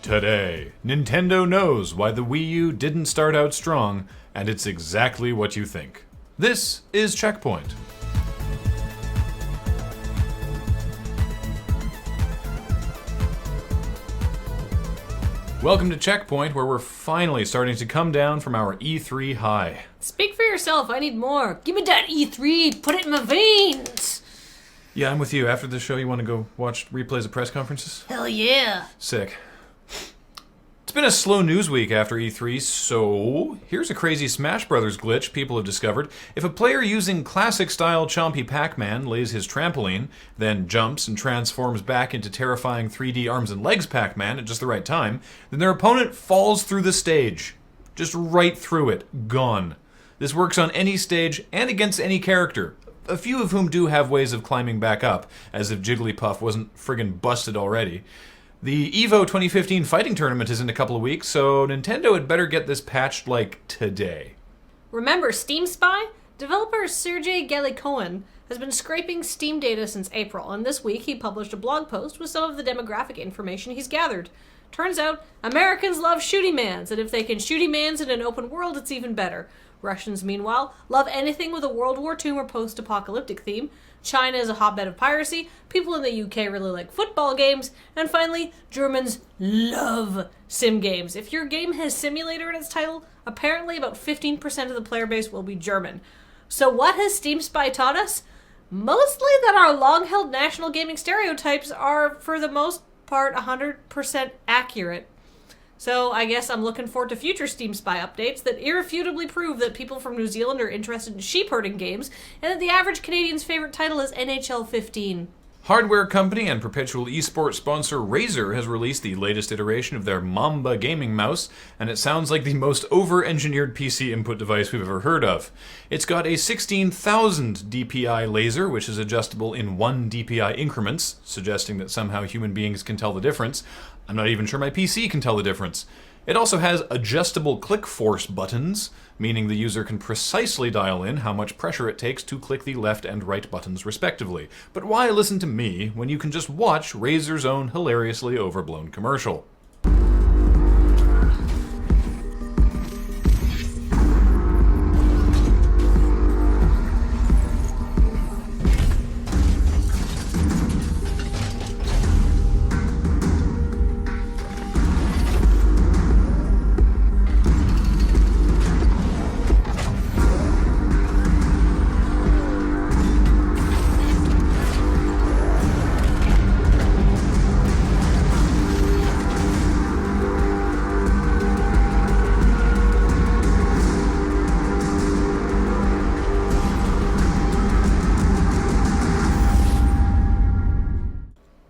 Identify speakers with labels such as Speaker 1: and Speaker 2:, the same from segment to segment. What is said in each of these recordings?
Speaker 1: Today, Nintendo knows why the Wii U didn't start out strong, and it's exactly what you think. This is CheckPoint. Welcome to CheckPoint, where we're finally starting to come down from our E3 high.
Speaker 2: Speak for yourself, I need more. Give me that E3, put it in my veins.
Speaker 1: Yeah, I'm with you. After the show, you want to go watch replays of press conferences?
Speaker 2: Hell yeah.
Speaker 1: Sick. It's been a slow news week after E3, so here's a crazy Smash Brothers glitch people have discovered. If a player using classic-style Chompy Pac-Man lays his trampoline, then jumps and transforms back into terrifying 3D arms and legs Pac-Man at just the right time, then their opponent falls through the stage. Just right through it. Gone. This works on any stage and against any character, a few of whom do have ways of climbing back up, as if Jigglypuff wasn't friggin' busted already. The EVO 2015 fighting tournament is in a couple of weeks, so Nintendo had better get this patched, like, today.
Speaker 2: Remember Steam Spy? Developer Sergey Galikoin has been scraping Steam data since April, and this week he published a blog post with some of the demographic information he's gathered. Turns out, Americans love shooty-mans, and if they can shooty-mans in an open world, it's even better. Russians, meanwhile, love anything with a World War II or post-apocalyptic theme. China is a hotbed of piracy, people in the UK really like football games, and finally, Germans love sim games. If your game has simulator in its title, apparently about 15% of the player base will be German. So what has Steam Spy taught us? Mostly that our long-held national gaming stereotypes are, for the most part, 100% accurate. So I guess I'm looking forward to future Steam Spy updates that irrefutably prove that people from New Zealand are interested in sheep-herding games, and that the average Canadian's favorite title is NHL 15.
Speaker 1: Hardware company and perpetual esports sponsor Razer has released the latest iteration of their Mamba gaming mouse, and it sounds like the most over-engineered PC input device we've ever heard of. It's got a 16,000 DPI laser, which is adjustable in 1 DPI increments, suggesting that somehow human beings can tell the difference. I'm not even sure my PC can tell the difference. It also has adjustable click force buttons, meaning the user can precisely dial in how much pressure it takes to click the left and right buttons respectively. But why listen to me when you can just watch Razer's own hilariously overblown commercial?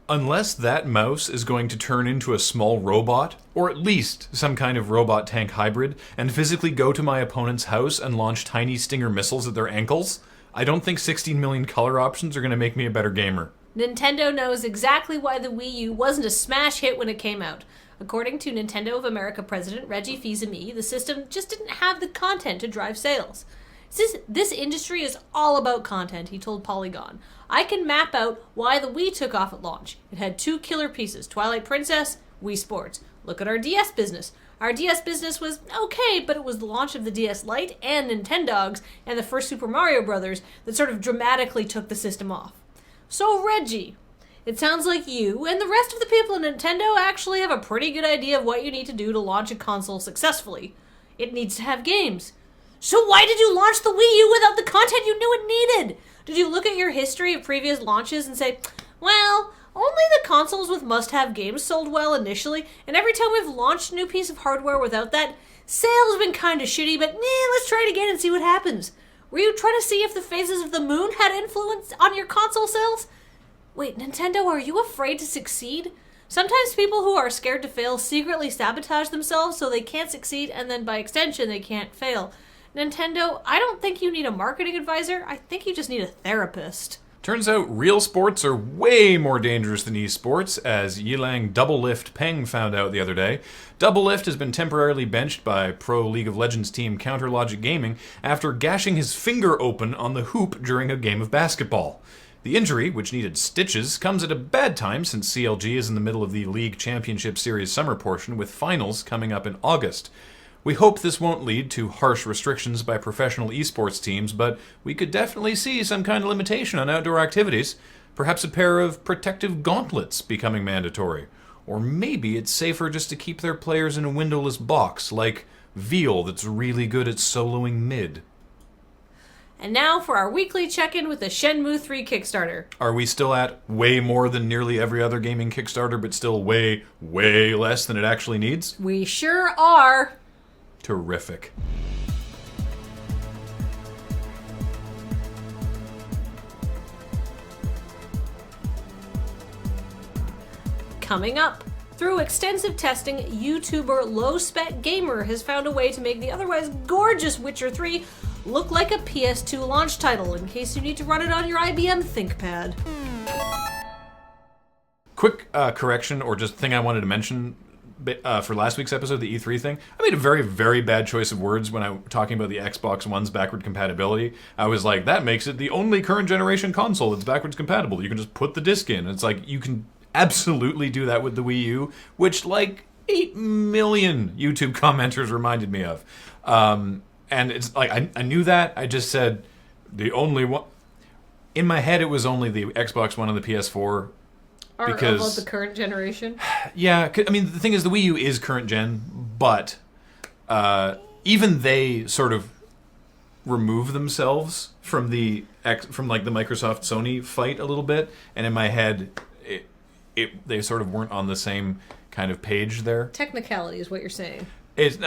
Speaker 1: Unless that mouse is going to turn into a small robot, or at least some kind of robot tank hybrid, and physically go to my opponent's house and launch tiny Stinger missiles at their ankles, I don't think 16 million color options are going to make me a better gamer.
Speaker 2: Nintendo knows exactly why the Wii U wasn't a smash hit when it came out. According to Nintendo of America president Reggie Fils-Aimé, the system just didn't have the content to drive sales. This industry is all about content, he told Polygon. I can map out why the Wii took off at launch. It had 2 killer pieces, Twilight Princess, Wii Sports. Look at our DS business. Our DS business was okay, but it was the launch of the DS Lite and Nintendogs and the first Super Mario Bros. That sort of dramatically took the system off. So Reggie, it sounds like you and the rest of the people at Nintendo actually have a pretty good idea of what you need to do to launch a console successfully. It needs to have games. So why did you launch the Wii U without the content you knew it needed? Did you look at your history of previous launches and say, well, only the consoles with must-have games sold well initially, and every time we've launched a new piece of hardware without that, sales have been kind of shitty, but let's try it again and see what happens. Were you trying to see if the phases of the moon had influence on your console sales? Wait, Nintendo, are you afraid to succeed? Sometimes people who are scared to fail secretly sabotage themselves so they can't succeed, and then by extension they can't fail. Nintendo, I don't think you need a marketing advisor. I think you just need a therapist.
Speaker 1: Turns out real sports are way more dangerous than esports, as Yilang Doublelift Peng found out the other day. Doublelift has been temporarily benched by pro League of Legends team Counterlogic Gaming after gashing his finger open on the hoop during a game of basketball. The injury, which needed stitches, comes at a bad time since CLG is in the middle of the League Championship Series summer portion, with finals coming up in August. We hope this won't lead to harsh restrictions by professional esports teams, but we could definitely see some kind of limitation on outdoor activities. Perhaps a pair of protective gauntlets becoming mandatory. Or maybe it's safer just to keep their players in a windowless box, like Veal that's really good at soloing mid.
Speaker 2: And now for our weekly check-in with the Shenmue 3 Kickstarter.
Speaker 1: Are we still at way more than nearly every other gaming Kickstarter, but still way, way less than it actually needs?
Speaker 2: We sure are.
Speaker 1: Terrific.
Speaker 2: Coming up, through extensive testing, YouTuber Low Spec Gamer has found a way to make the otherwise gorgeous Witcher 3 look like a PS2 launch title, in case you need to run it on your IBM ThinkPad.
Speaker 1: Quick correction, or just thing I wanted to mention for last week's episode, the E3 thing. I made a very, very bad choice of words when I was talking about the Xbox One's backward compatibility. I was like, that makes it the only current generation console that's backwards compatible. You can just put the disc in. It's like, you can absolutely do that with the Wii U, which like 8 million YouTube commenters reminded me of. And it's like, I knew that. I just said the only one. In my head, it was only the Xbox One and the PS4.
Speaker 2: Because of the current generation?
Speaker 1: Yeah, I mean, the thing is, the Wii U is current gen, but even they sort of remove themselves from the Microsoft Sony fight a little bit, and in my head, they sort of weren't on the same kind of page there.
Speaker 2: Technicality is what you're saying.
Speaker 1: It's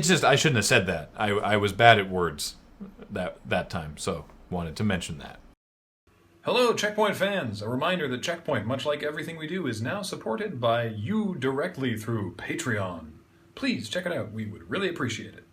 Speaker 1: just I shouldn't have said that. I was bad at words that time, so wanted to mention that. Hello, CheckPoint fans! A reminder that CheckPoint, much like everything we do, is now supported by you directly through Patreon. Please check it out. We would really appreciate it.